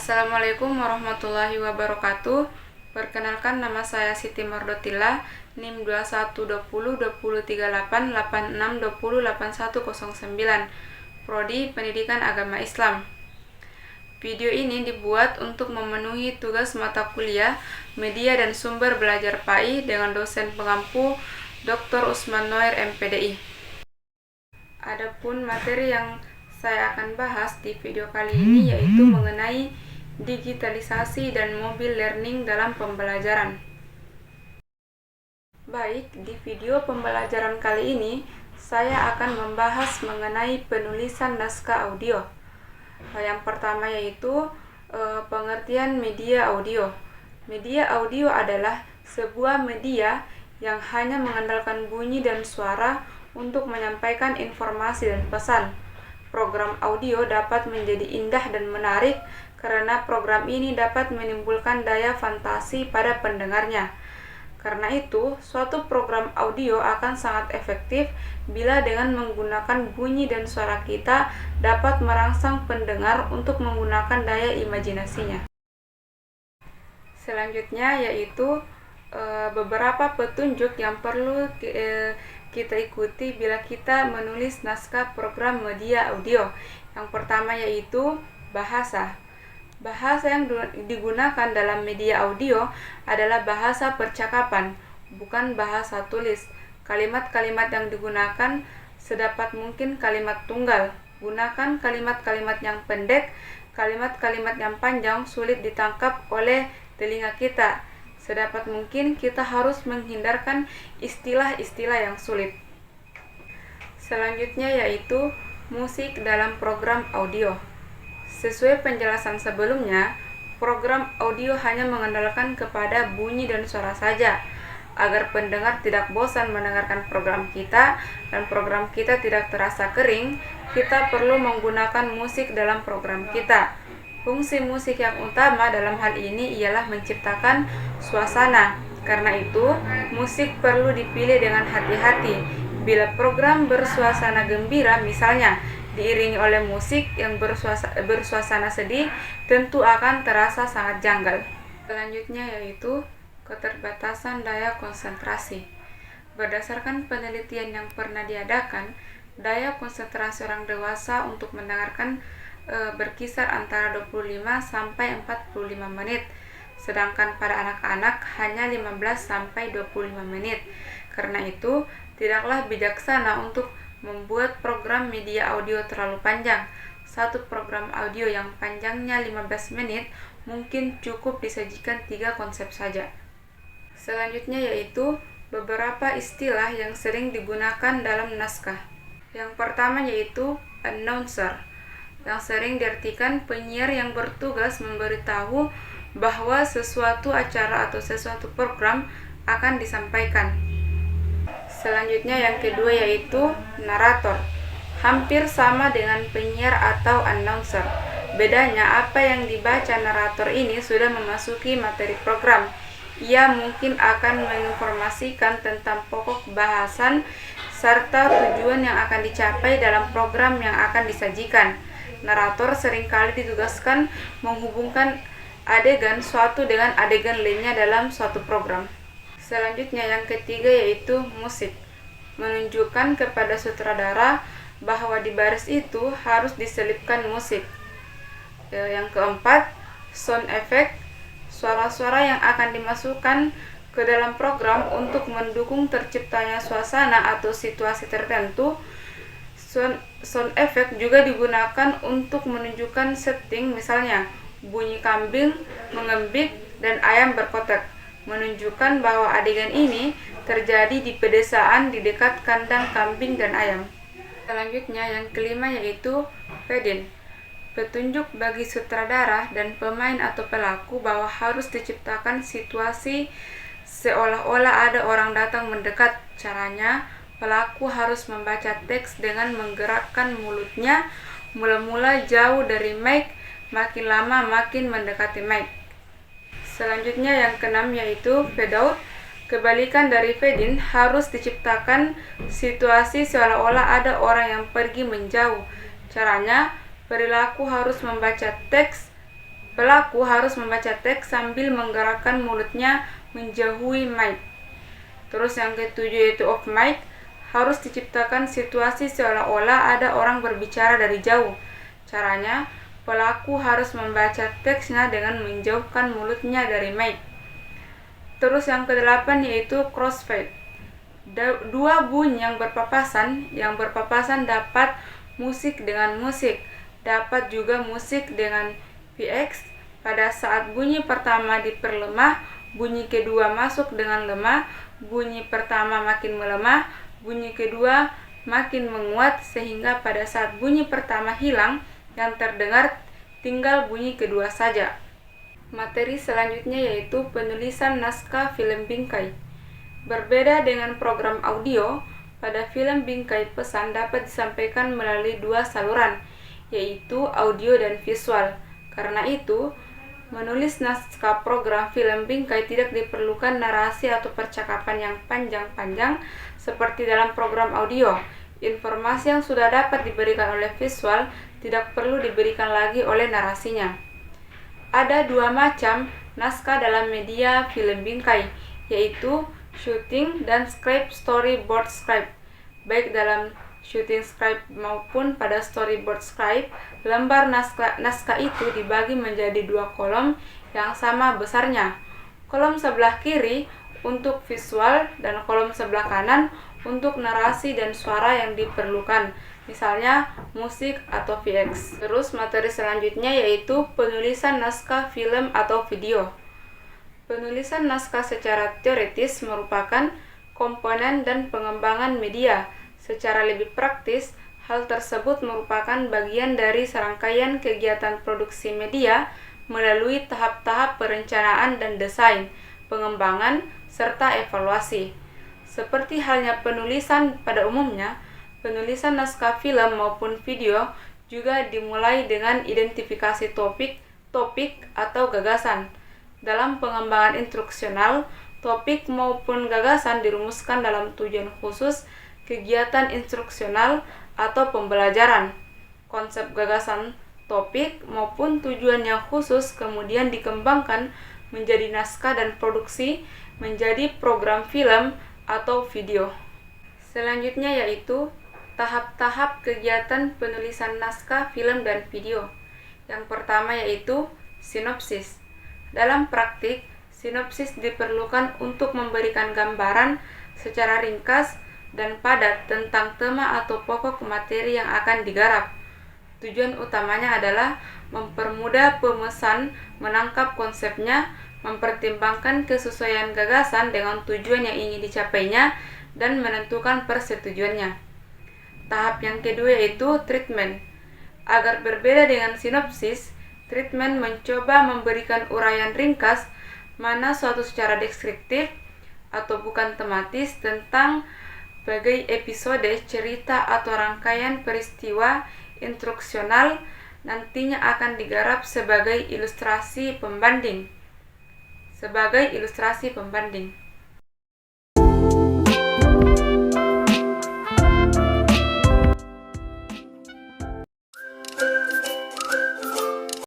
Assalamualaikum warahmatullahi wabarakatuh. Perkenalkan, nama saya Siti Mardotila, NIM 2120203886208109, Prodi Pendidikan Agama Islam. Video ini dibuat untuk memenuhi tugas mata kuliah Media dan Sumber Belajar PAI dengan dosen pengampu Dr. Usman Noer MPDI. Adapun materi yang saya akan bahas di video kali ini yaitu mengenai digitalisasi dan mobile learning dalam pembelajaran. Baik, di video pembelajaran kali ini saya akan membahas mengenai penulisan naskah audio. Yang pertama yaitu pengertian media audio. Media audio adalah sebuah media yang hanya mengandalkan bunyi dan suara untuk menyampaikan informasi dan pesan. Program audio dapat menjadi indah dan menarik karena program ini dapat menimbulkan daya fantasi pada pendengarnya. Karena itu, suatu program audio akan sangat efektif bila dengan menggunakan bunyi dan suara kita dapat merangsang pendengar untuk menggunakan daya imajinasinya. Selanjutnya yaitu beberapa petunjuk yang perlu kita ikuti bila kita menulis naskah program media audio. Yang pertama yaitu bahasa. Bahasa yang digunakan dalam media audio adalah bahasa percakapan, bukan bahasa tulis. Kalimat-kalimat yang digunakan sedapat mungkin kalimat tunggal. Gunakan kalimat-kalimat yang pendek. Kalimat-kalimat yang panjang sulit ditangkap oleh telinga kita. Sedapat mungkin kita harus menghindarkan istilah-istilah yang sulit. Selanjutnya yaitu musik dalam program audio. Sesuai penjelasan sebelumnya, program audio hanya mengandalkan kepada bunyi dan suara saja. Agar pendengar tidak bosan mendengarkan program kita dan program kita tidak terasa kering, kita perlu menggunakan musik dalam program kita. Fungsi musik yang utama dalam hal ini ialah menciptakan suasana. Karena itu, musik perlu dipilih dengan hati-hati. Bila program bersuasana gembira, misalnya diiringi oleh musik yang bersuasana sedih, tentu akan terasa sangat janggal. Selanjutnya yaitu keterbatasan daya konsentrasi. Berdasarkan penelitian yang pernah diadakan, daya konsentrasi orang dewasa untuk mendengarkan berkisar antara 25 sampai 45 menit, sedangkan pada anak-anak hanya 15 sampai 25 menit. Karena itu, tidaklah bijaksana untuk membuat program media audio terlalu panjang. Satu program audio yang panjangnya 15 menit mungkin cukup disajikan 3 konsep saja. Selanjutnya yaitu beberapa istilah yang sering digunakan dalam naskah. Yang pertama yaitu announcer, yang sering diartikan penyiar yang bertugas memberitahu bahwa sesuatu acara atau sesuatu program akan disampaikan. Selanjutnya yang kedua yaitu narator. Hampir sama dengan penyiar atau announcer. Bedanya apa yang dibaca narator ini sudah memasuki materi program. Ia mungkin akan menginformasikan tentang pokok bahasan serta tujuan yang akan dicapai dalam program yang akan disajikan. Narator seringkali ditugaskan menghubungkan adegan suatu dengan adegan lainnya dalam suatu program. Selanjutnya yang ketiga yaitu musik. Menunjukkan kepada sutradara bahwa di baris itu harus diselipkan musik. Yang keempat, sound effect. Suara-suara yang akan dimasukkan ke dalam program untuk mendukung terciptanya suasana atau situasi tertentu. Sound effect juga digunakan untuk menunjukkan setting, misalnya bunyi kambing mengembik dan ayam berkotek, menunjukkan bahwa adegan ini terjadi di pedesaan di dekat kandang kambing dan ayam. Selanjutnya yang kelima yaitu fade-in. Petunjuk bagi sutradara dan pemain atau pelaku bahwa harus diciptakan situasi seolah-olah ada orang datang mendekat. Caranya, pelaku harus membaca teks dengan menggerakkan mulutnya, mula-mula jauh dari mic, makin lama makin mendekati mic. Selanjutnya yang keenam yaitu fade out. Kebalikan dari fade in, harus diciptakan situasi seolah-olah ada orang yang pergi menjauh. Caranya, perilaku harus membaca teks Pelaku harus membaca teks sambil menggerakkan mulutnya menjauhi mic. Terus yang ketujuh yaitu off mic, harus diciptakan situasi seolah-olah ada orang berbicara dari jauh. Caranya, pelaku harus membaca teksnya dengan menjauhkan mulutnya dari mic. Terus yang kedelapan yaitu crossfade. Dua bunyi yang berpapasan dapat musik dengan musik, dapat juga musik dengan VX. Pada saat bunyi pertama diperlemah, bunyi kedua masuk dengan lemah, bunyi pertama makin melemah, bunyi kedua makin menguat, sehingga pada saat bunyi pertama hilang, yang terdengar tinggal bunyi kedua saja. Materi selanjutnya yaitu penulisan naskah film bingkai. Berbeda dengan program audio, pada film bingkai pesan dapat disampaikan melalui dua saluran, yaitu audio dan visual. Karena itu, menulis naskah program film bingkai tidak diperlukan narasi atau percakapan yang panjang-panjang seperti dalam program audio. Informasi yang sudah dapat diberikan oleh visual tidak perlu diberikan lagi oleh narasinya. Ada dua macam naskah dalam media film bingkai, yaitu shooting dan script storyboard script. Baik dalam shooting script maupun pada storyboard script, lembar naskah itu dibagi menjadi dua kolom yang sama besarnya. Kolom sebelah kiri untuk visual dan kolom sebelah kanan untuk narasi dan suara yang diperlukan, misalnya musik atau VX. Terus materi selanjutnya yaitu penulisan naskah film atau video. Penulisan naskah secara teoritis merupakan komponen dan pengembangan media. Secara lebih praktis, hal tersebut merupakan bagian dari serangkaian kegiatan produksi media melalui tahap-tahap perencanaan dan desain, pengembangan, serta evaluasi. Seperti halnya penulisan pada umumnya, penulisan naskah film maupun video juga dimulai dengan identifikasi topik atau gagasan. Dalam pengembangan instruksional, topik maupun gagasan dirumuskan dalam tujuan khusus kegiatan instruksional atau pembelajaran. Konsep gagasan, topik, maupun tujuan yang khusus kemudian dikembangkan menjadi naskah dan produksi menjadi program film atau video. Selanjutnya yaitu tahap-tahap kegiatan penulisan naskah film dan video. Yang pertama yaitu sinopsis. Dalam praktik, sinopsis diperlukan untuk memberikan gambaran secara ringkas dan padat tentang tema atau pokok materi yang akan digarap. Tujuan utamanya adalah mempermudah pemesan menangkap konsepnya, mempertimbangkan kesesuaian gagasan dengan tujuan yang ingin dicapainya, dan menentukan persetujuannya. Tahap yang kedua yaitu treatment. Agar berbeda dengan sinopsis, treatment mencoba memberikan uraian ringkas mana suatu secara deskriptif atau bukan tematis tentang sebagai episode, cerita, atau rangkaian peristiwa instruksional nantinya akan digarap sebagai ilustrasi pembanding.